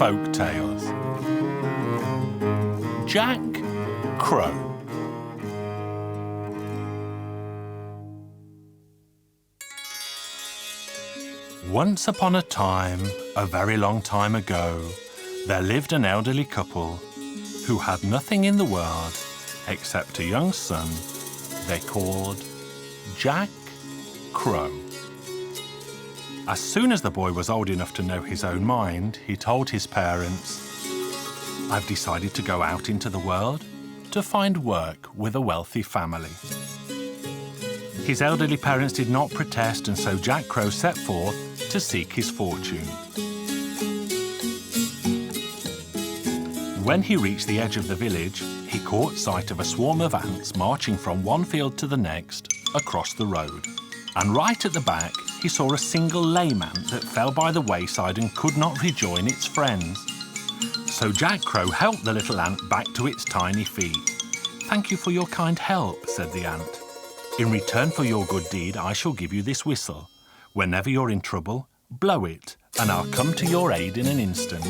Folk Tales. Jack Crowe. Once upon a time, a very long time ago, there lived an elderly couple who had nothing in the world except a young son they called Jack Crowe. As soon as the boy was old enough to know his own mind, he told his parents, "I've decided to go out into the world to find work with a wealthy family." His elderly parents did not protest, and so Jack Crowe set forth to seek his fortune. When he reached the edge of the village, he caught sight of a swarm of ants marching from one field to the next across the road. And right at the back, he saw a single lame ant that fell by the wayside and could not rejoin its friends. So Jack Crowe helped the little ant back to its tiny feet. "Thank you for your kind help," said the ant. "In return for your good deed, I shall give you this whistle. Whenever you're in trouble, blow it, and I'll come to your aid in an instant."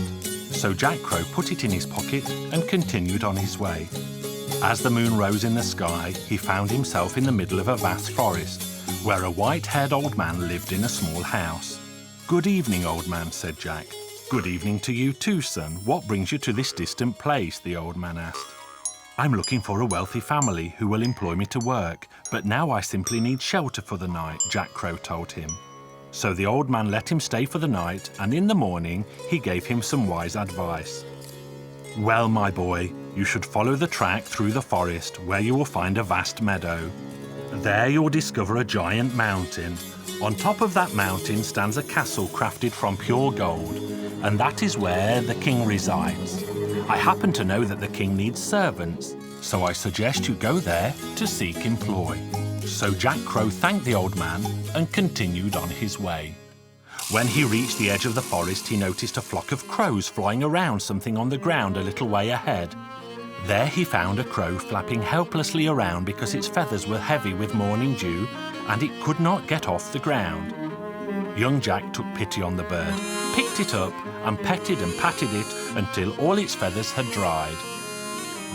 So Jack Crowe put it in his pocket and continued on his way. As the moon rose in the sky, he found himself in the middle of a vast forest, where a white-haired old man lived in a small house. "Good evening, old man," said Jack. "Good evening to you too, son. What brings you to this distant place?" the old man asked. "I'm looking for a wealthy family who will employ me to work, but now I simply need shelter for the night," Jack Crowe told him. So the old man let him stay for the night, and in the morning he gave him some wise advice. "Well, my boy, you should follow the track through the forest, where you will find a vast meadow. There you will discover a giant mountain. On top of that mountain stands a castle crafted from pure gold, and that is where the king resides. I happen to know that the king needs servants, so I suggest you go there to seek employ." So Jack Crowe thanked the old man and continued on his way. When he reached the edge of the forest, he noticed a flock of crows flying around something on the ground a little way ahead. There he found a crow flapping helplessly around because its feathers were heavy with morning dew and it could not get off the ground. Young Jack took pity on the bird, picked it up and petted and patted it until all its feathers had dried.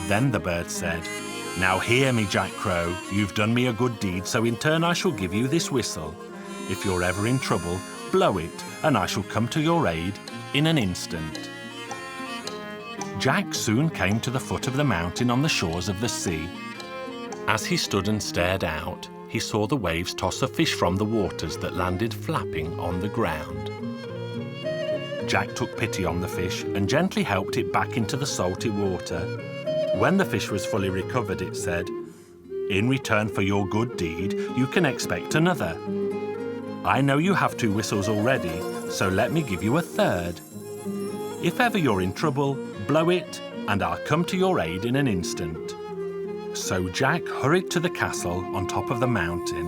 Then the bird said, "Now hear me, Jack Crowe. You've done me a good deed, so in turn I shall give you this whistle. If you're ever in trouble, blow it, and I shall come to your aid in an instant." Jack soon came to the foot of the mountain on the shores of the sea. As he stood and stared out, he saw the waves toss a fish from the waters that landed flapping on the ground. Jack took pity on the fish and gently helped it back into the salty water. When the fish was fully recovered, it said, "In return for your good deed, you can expect another. I know you have 2 whistles already, so let me give you a third. If ever you're in trouble, blow it, and I'll come to your aid in an instant." So Jack hurried to the castle on top of the mountain.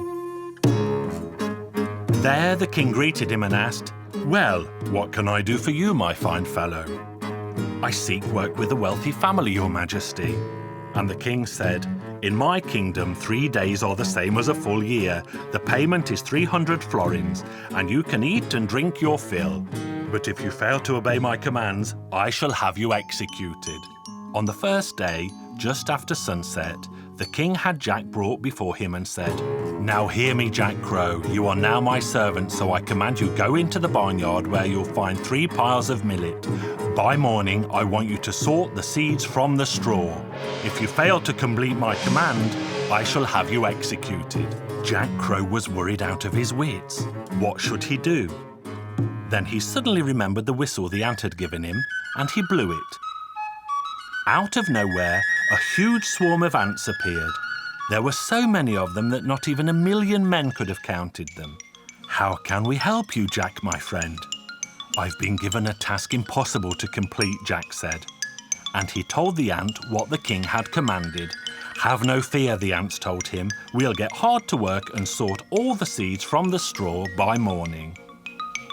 There the king greeted him and asked, "Well, what can I do for you, my fine fellow?" "I seek work with a wealthy family, your majesty." And the king said, "In my kingdom, 3 days are the same as a full year. The payment is 300 florins, and you can eat and drink your fill. But if you fail to obey my commands, I shall have you executed." On the first day, just after sunset, the king had Jack brought before him and said, "Now hear me, Jack Crowe. You are now my servant, so I command you go into the barnyard where you'll find 3 piles of millet. By morning, I want you to sort the seeds from the straw. If you fail to complete my command, I shall have you executed." Jack Crowe was worried out of his wits. What should he do? Then he suddenly remembered the whistle the ant had given him, and he blew it. Out of nowhere, a huge swarm of ants appeared. There were so many of them that not even 1,000,000 men could have counted them. "How can we help you, Jack, my friend?" "I've been given a task impossible to complete," Jack said. And he told the ant what the king had commanded. "Have no fear," the ants told him. "We'll get hard to work and sort all the seeds from the straw by morning."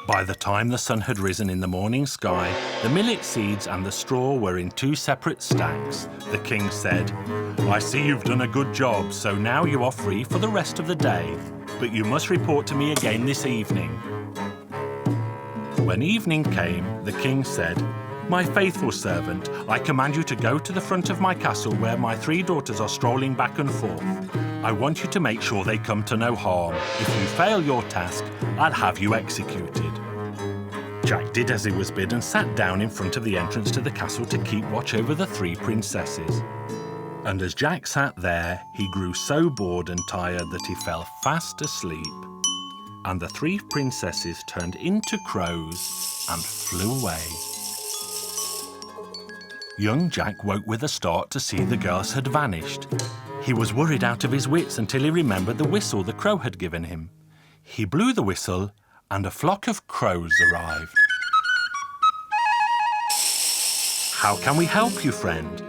By the time the sun had risen in the morning sky, the millet seeds and the straw were in 2 separate stacks. The king said, "I see you've done a good job, so now you are free for the rest of the day. But you must report to me again this evening." When evening came, the king said, My faithful servant, I command you to go to the front of my castle where my 3 daughters are strolling back and forth. I want you to make sure they come to no harm. If you fail your task, I'll have you executed." Jack did as he was bid and sat down in front of the entrance to the castle to keep watch over the 3 princesses. And as Jack sat there, he grew so bored and tired that he fell fast asleep. And the 3 princesses turned into crows and flew away. Young Jack woke with a start to see the girls had vanished. He was worried out of his wits until he remembered the whistle the crow had given him. He blew the whistle and a flock of crows arrived. "How can we help you, friend?"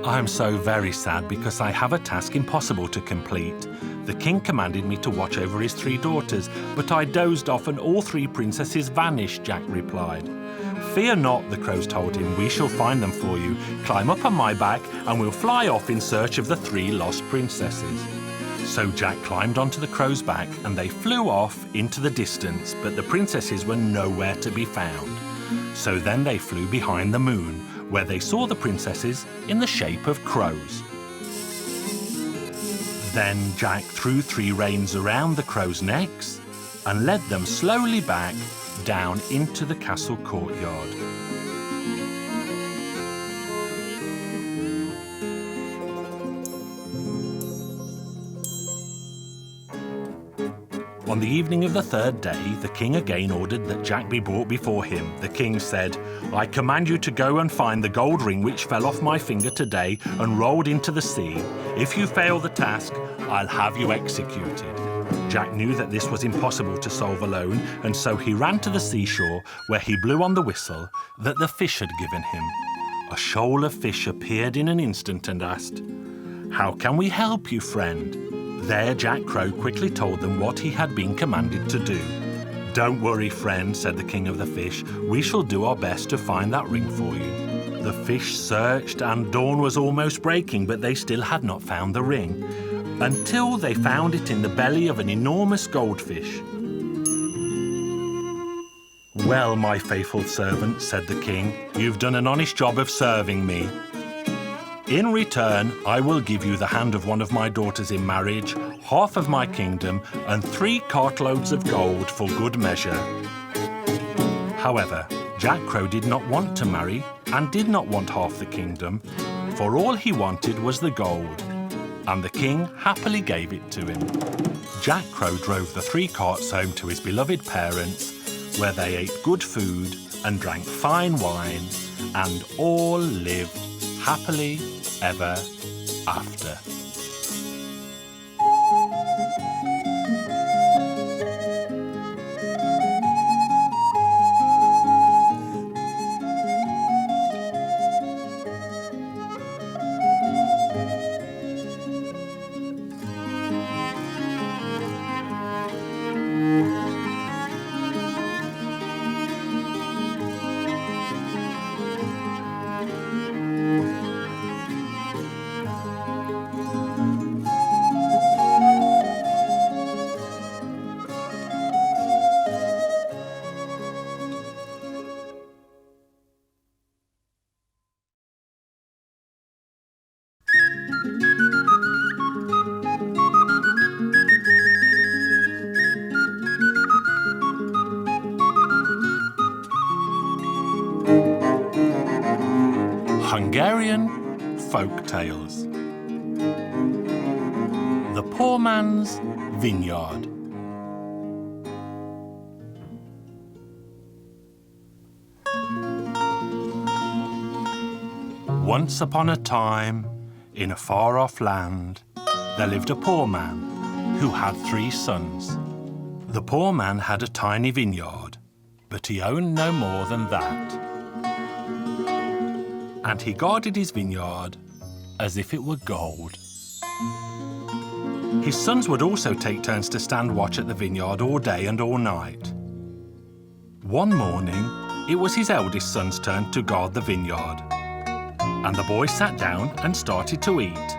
"I am so very sad because I have a task impossible to complete. The king commanded me to watch over his 3 daughters, but I dozed off and all 3 princesses vanished," Jack replied. "Fear not," the crows told him, "we shall find them for you. Climb up on my back and we'll fly off in search of the 3 lost princesses." So Jack climbed onto the crow's back and they flew off into the distance, but the princesses were nowhere to be found. So then they flew behind the moon, where they saw the princesses in the shape of crows. Then Jack threw 3 reins around the crows' necks and led them slowly back down into the castle courtyard. On the evening of the 3rd day, the king again ordered that Jack be brought before him. The king said, "I command you to go and find the gold ring which fell off my finger today and rolled into the sea. If you fail the task, I'll have you executed." Jack knew that this was impossible to solve alone, and so he ran to the seashore where he blew on the whistle that the fish had given him. A shoal of fish appeared in an instant and asked, "How can we help you, friend?" There Jack Crow quickly told them what he had been commanded to do. "Don't worry, friend," said the king of the fish. "We shall do our best to find that ring for you." The fish searched and dawn was almost breaking, but they still had not found the ring, until they found it in the belly of an enormous goldfish. "Well, my faithful servant," said the king, "you've done an honest job of serving me. In return, I will give you the hand of one of my daughters in marriage, half of my kingdom, and 3 cartloads of gold for good measure." However, Jack Crow did not want to marry and did not want half the kingdom, for all he wanted was the gold, and the king happily gave it to him. Jack Crow drove the 3 carts home to his beloved parents, where they ate good food and drank fine wine, and all lived happily ever after. Hungarian Folk Tales. The Poor Man's Vineyard. Once upon a time, in a far-off land, there lived a poor man who had 3 sons. The poor man had a tiny vineyard, but he owned no more than that. And he guarded his vineyard as if it were gold. His sons would also take turns to stand watch at the vineyard all day and all night. One morning, it was his eldest son's turn to guard the vineyard, and the boy sat down and started to eat.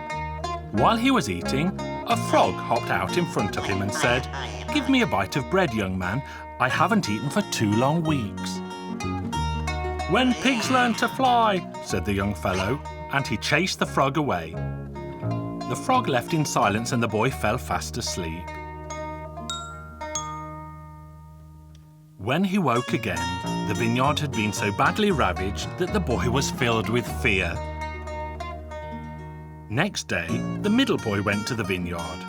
While he was eating, a frog hopped out in front of him and said, "Give me a bite of bread, young man. I haven't eaten for 2 long weeks." "When pigs learn to fly," said the young fellow, and he chased the frog away. The frog left in silence and the boy fell fast asleep. When he woke again, the vineyard had been so badly ravaged that the boy was filled with fear. Next day, the middle boy went to the vineyard.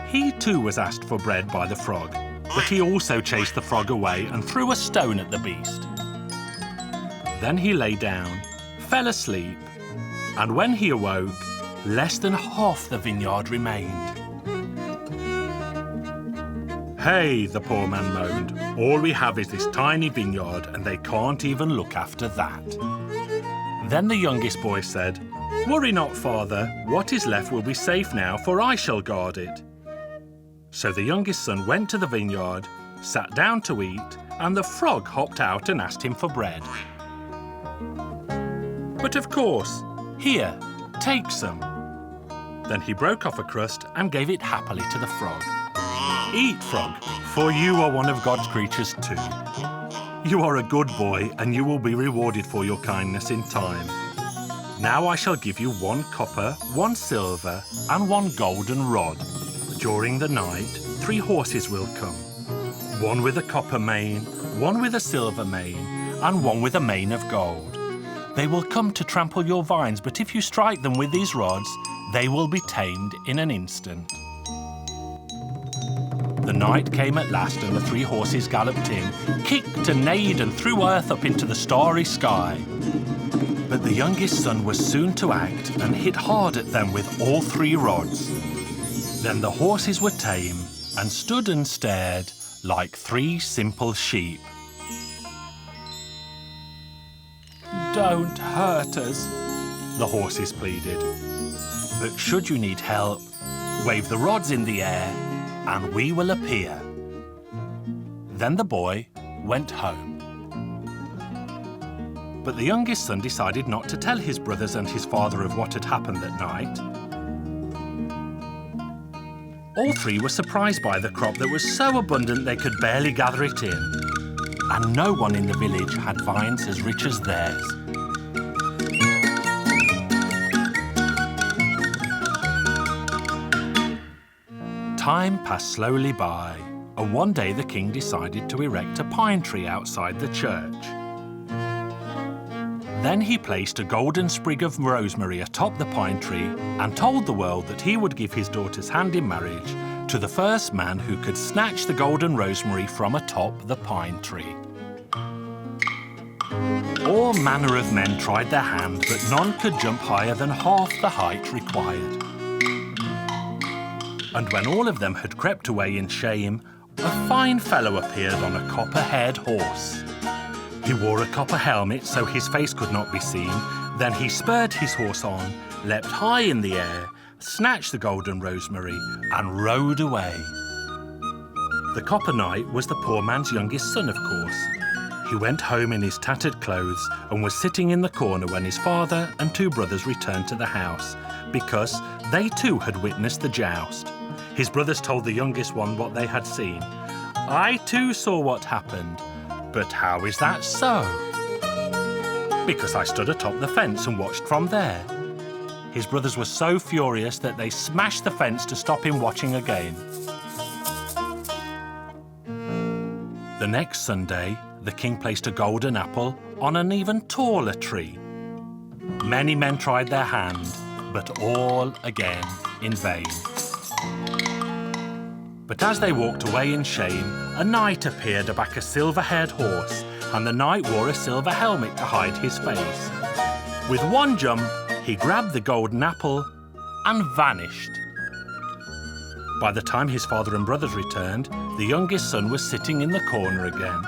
He too was asked for bread by the frog, but he also chased the frog away and threw a stone at the beast. Then he lay down, fell asleep, and when he awoke, less than half the vineyard remained. "Hey," the poor man moaned, "all we have is this tiny vineyard and they can't even look after that." Then the youngest boy said, "Worry not, father, what is left will be safe now, for I shall guard it." So the youngest son went to the vineyard, sat down to eat, and the frog hopped out and asked him for bread. "But of course, here, take some." Then he broke off a crust and gave it happily to the frog. "Eat, frog, for you are one of God's creatures too. You are a good boy and you will be rewarded for your kindness in time. Now I shall give you 1 copper, 1 silver, and 1 golden rod. During the night, 3 horses will come. 1 with a copper mane, 1 with a silver mane, and 1 with a mane of gold. They will come to trample your vines, but if you strike them with these rods, they will be tamed in an instant." The night came at last and the 3 horses galloped in, kicked and neighed and threw earth up into the starry sky. But the youngest son was soon to act and hit hard at them with all 3 rods. Then the horses were tame and stood and stared like 3 simple sheep. "Don't hurt us," the horses pleaded. "But should you need help, wave the rods in the air and we will appear." Then the boy went home. But the youngest son decided not to tell his brothers and his father of what had happened that night. All 3 were surprised by the crop that was so abundant they could barely gather it in. And no one in the village had vines as rich as theirs. Time passed slowly by, and one day the king decided to erect a pine tree outside the church. Then he placed a golden sprig of rosemary atop the pine tree and told the world that he would give his daughter's hand in marriage to the first man who could snatch the golden rosemary from atop the pine tree. All manner of men tried their hand, but none could jump higher than half the height required. And when all of them had crept away in shame, a fine fellow appeared on a copper-haired horse. He wore a copper helmet so his face could not be seen. Then he spurred his horse on, leapt high in the air, snatched the golden rosemary, and rode away. The copper knight was the poor man's youngest son, of course. He went home in his tattered clothes and was sitting in the corner when his father and 2 brothers returned to the house, because they too had witnessed the joust. His brothers told the youngest one what they had seen. "I too saw what happened. But how is that so?" "Because I stood atop the fence and watched from there." His brothers were so furious that they smashed the fence to stop him watching again. The next Sunday, the king placed a golden apple on an even taller tree. Many men tried their hand, but all again in vain. But as they walked away in shame, a knight appeared aback a silver-haired horse, and the knight wore a silver helmet to hide his face. With one jump, he grabbed the golden apple and vanished. By the time his father and brothers returned, the youngest son was sitting in the corner again.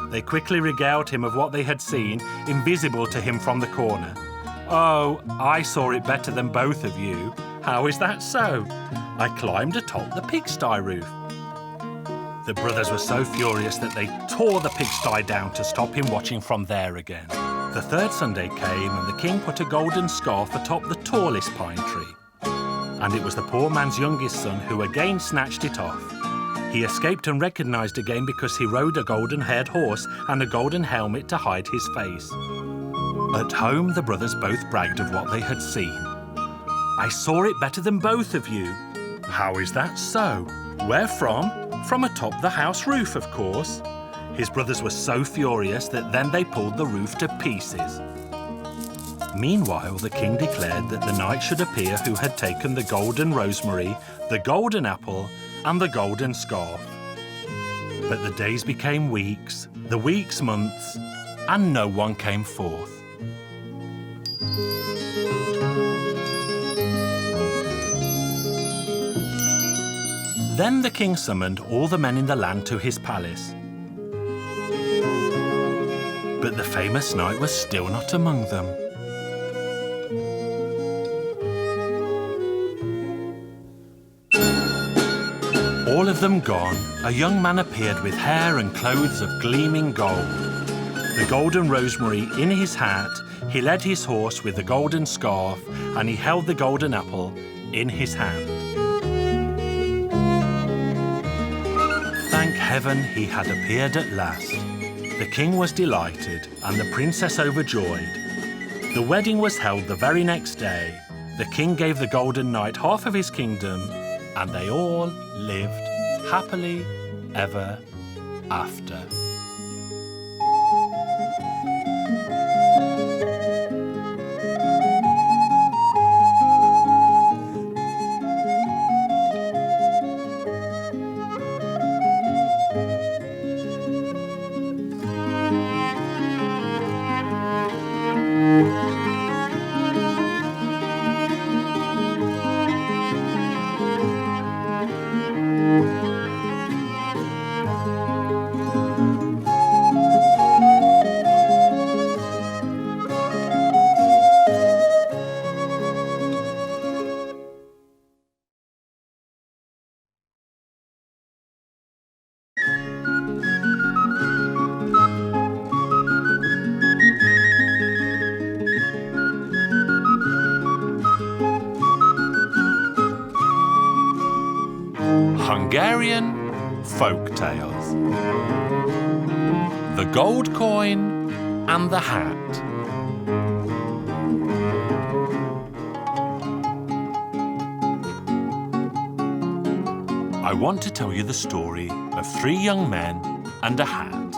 They quickly regaled him of what they had seen, invisible to him from the corner. "Oh, I saw it better than both of you. How is that so? I climbed atop the pigsty roof." The brothers were so furious that they tore the pigsty down to stop him watching from there again. The 3rd Sunday came and the king put a golden scarf atop the tallest pine tree. And it was the poor man's youngest son who again snatched it off. He escaped and recognised again because he rode a golden-haired horse and a golden helmet to hide his face. At home, the brothers both bragged of what they had seen. "I saw it better than both of you." "How is that so?" "Where from?" "From atop the house roof, of course." His brothers were so furious that then they pulled the roof to pieces. Meanwhile, the king declared that the knight should appear who had taken the golden rosemary, the golden apple, and the golden scarf. But the days became weeks, the weeks months, and no one came forth. Then the king summoned all the men in the land to his palace. But the famous knight was still not among them. All of them gone, a young man appeared with hair and clothes of gleaming gold. The golden rosemary in his hat, he led his horse with the golden scarf, and he held the golden apple in his hand. Thank heaven he had appeared at last. The king was delighted, and the princess overjoyed. The wedding was held the very next day. The king gave the golden knight half of his kingdom, and they all lived happily ever after. Hungarian Folk Tales. The Gold Coin and the Hat. I want to tell you the story of 3 young men and a hat.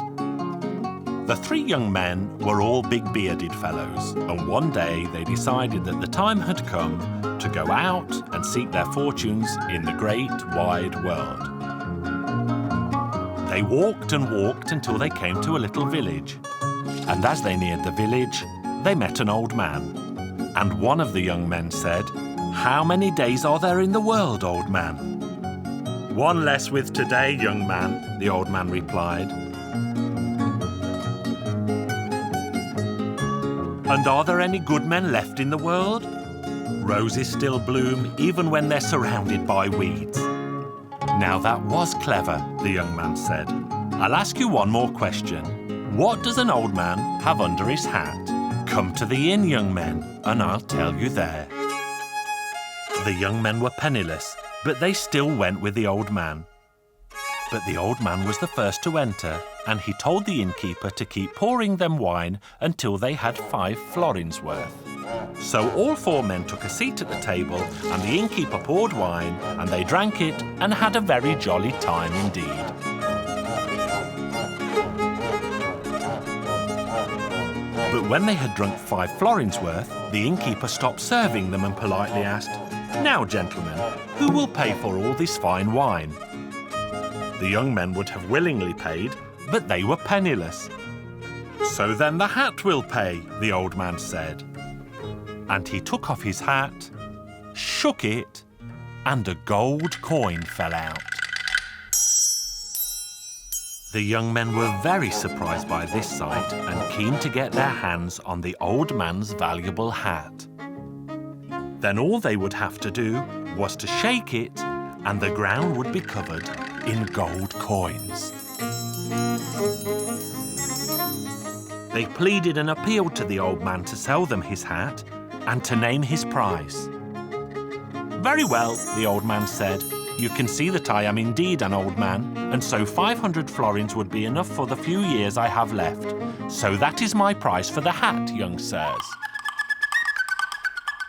The 3 young men were all big-bearded fellows, and one day they decided that the time had come to go out and seek their fortunes in the great wide world. They walked and walked until they came to a little village, and as they neared the village, they met an old man. And one of the young men said, "How many days are there in the world, old man?" "One less with today, young man," the old man replied. "And are there any good men left in the world?" "Roses still bloom even when they're surrounded by weeds." "Now that was clever," the young man said. "I'll ask you one more question. What does an old man have under his hat? Come to the inn, young men, and I'll tell you there." The young men were penniless, but they still went with the old man. But the old man was the first to enter, and he told the innkeeper to keep pouring them wine until they had 5 florins worth. So all 4 men took a seat at the table, and the innkeeper poured wine, and they drank it and had a very jolly time indeed. But when they had drunk 5 florins worth, the innkeeper stopped serving them and politely asked, "Now, gentlemen, who will pay for all this fine wine?" The young men would have willingly paid, but they were penniless. "So then the hat will pay," the old man said. And he took off his hat, shook it, and a gold coin fell out. The young men were very surprised by this sight and keen to get their hands on the old man's valuable hat. Then all they would have to do was to shake it, and the ground would be covered in gold coins. They pleaded and appealed to the old man to sell them his hat and to name his price. "Very well," the old man said, you can see that I am indeed an old man, and so 500 florins would be enough for the few years I have left. So that is my price for the hat, young sirs."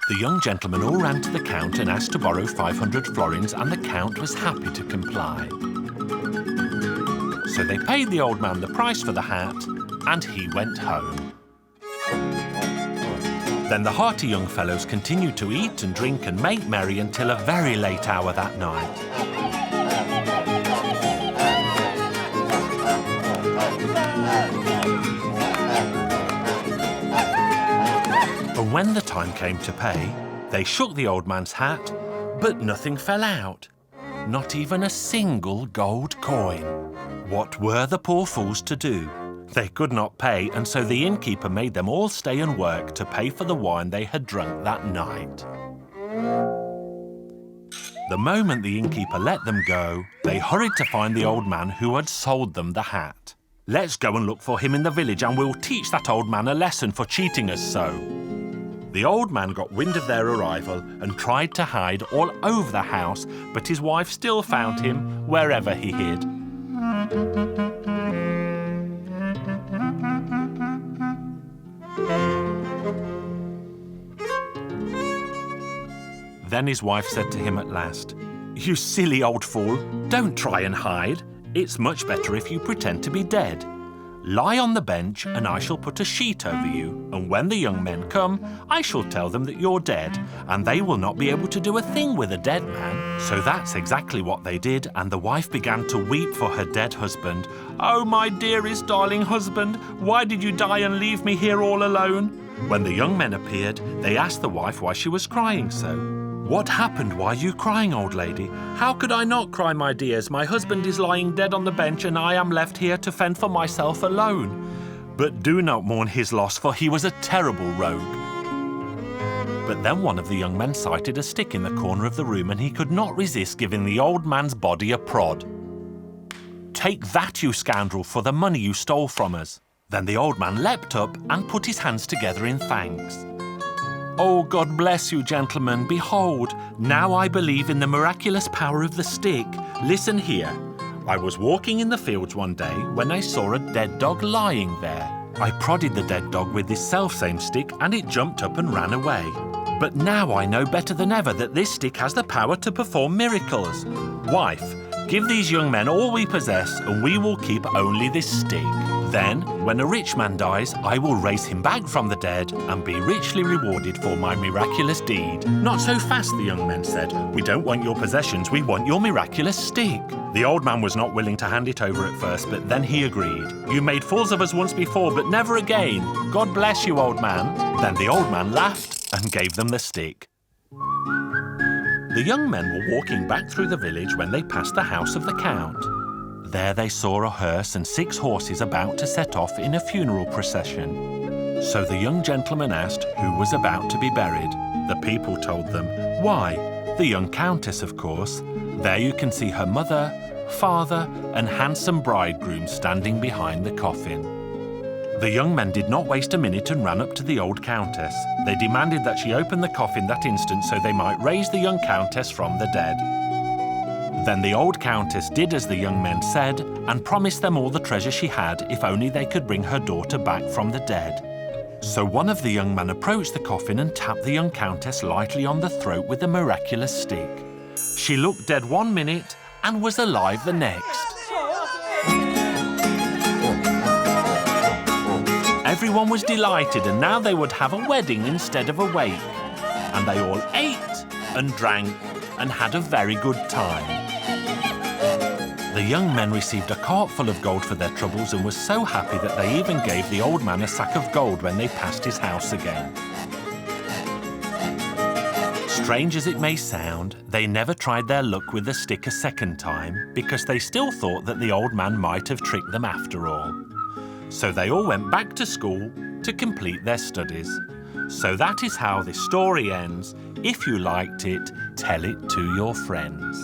The young gentlemen all ran to the Count and asked to borrow 500 florins, and the Count was happy to comply. So they paid the old man the price for the hat, and he went home. Then the hearty young fellows continued to eat and drink and make merry until a very late hour that night. And when the time came to pay, they shook the old man's hat, but nothing fell out. Not even a single gold coin. What were the poor fools to do? They could not pay, and so the innkeeper made them all stay and work to pay for the wine they had drunk that night. The moment the innkeeper let them go, they hurried to find the old man who had sold them the hat. "Let's go and look for him in the village, and we'll teach that old man a lesson for cheating us so." The old man got wind of their arrival and tried to hide all over the house, but his wife still found him wherever he hid. Then his wife said to him at last, "You silly old fool, don't try and hide. It's much better if you pretend to be dead. Lie on the bench and I shall put a sheet over you, and when the young men come, I shall tell them that you're dead, and they will not be able to do a thing with a dead man." So that's exactly what they did, and the wife began to weep for her dead husband. "Oh, my dearest darling husband, why did you die and leave me here all alone?" When the young men appeared, they asked the wife why she was crying so. "What happened? Why are you crying, old lady?" "How could I not cry, my dears? My husband is lying dead on the bench, and I am left here to fend for myself alone. But do not mourn his loss, for he was a terrible rogue." But then one of the young men sighted a stick in the corner of the room, and he could not resist giving the old man's body a prod. "Take that, you scoundrel, for the money you stole from us." Then the old man leapt up and put his hands together in thanks. "Oh, God bless you, gentlemen. Behold, now I believe in the miraculous power of the stick. Listen here. I was walking in the fields one day when I saw a dead dog lying there. I prodded the dead dog with this selfsame stick, and it jumped up and ran away. But now I know better than ever that this stick has the power to perform miracles. Wife, give these young men all we possess, and we will keep only this stick. Then, when a rich man dies, I will raise him back from the dead and be richly rewarded for my miraculous deed." "Not so fast," the young men said. "We don't want your possessions, we want your miraculous stick." The old man was not willing to hand it over at first, but then he agreed. "You made fools of us once before, but never again. God bless you, old man." Then the old man laughed and gave them the stick. The young men were walking back through the village when they passed the house of the Count. There they saw a hearse and 6 horses about to set off in a funeral procession. So the young gentleman asked who was about to be buried. The people told them. Why, the young countess, of course. There you can see her mother, father, and handsome bridegroom standing behind the coffin. The young men did not waste a minute and ran up to the old countess. They demanded that she open the coffin that instant so they might raise the young countess from the dead. Then the old countess did as the young men said and promised them all the treasure she had if only they could bring her daughter back from the dead. So one of the young men approached the coffin and tapped the young countess lightly on the throat with a miraculous stick. She looked dead 1 minute and was alive the next. Everyone was delighted, and now they would have a wedding instead of a wake. And they all ate and drank and had a very good time. The young men received a cart full of gold for their troubles and were so happy that they even gave the old man a sack of gold when they passed his house again. Strange as it may sound, they never tried their luck with the stick a second time because they still thought that the old man might have tricked them after all. So they all went back to school to complete their studies. So that is how this story ends. If you liked it, tell it to your friends.